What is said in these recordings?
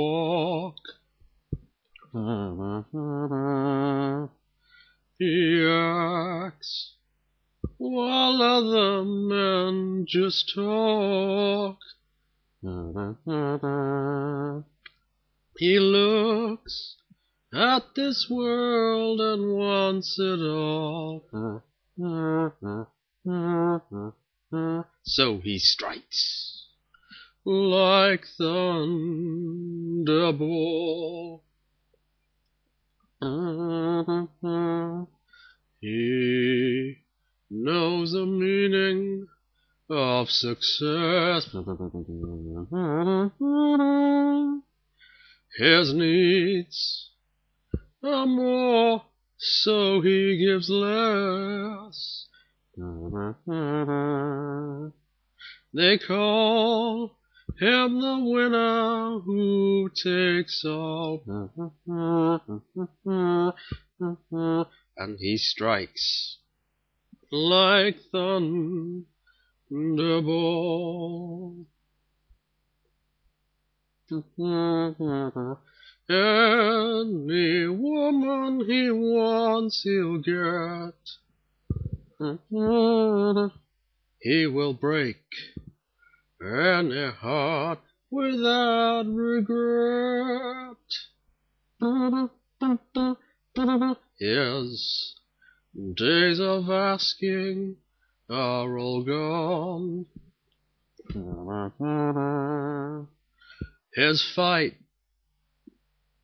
walk. He acts while other men just talk. He looks at this world and wants it all. So he strikes like Thunderball. He knows the meaning of success. His needs are more, so he gives less. They call him the winner who takes all. And he strikes like Thunderball. Any woman he wants he'll get. He will break any heart without regret. His days of asking are all gone. His fight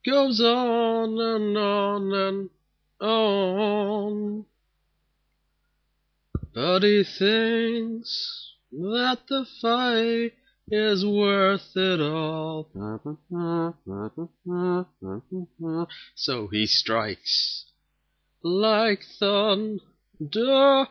goes on and on and on, but he thinks that the fight is worth it all. So he strikes like Thunderball.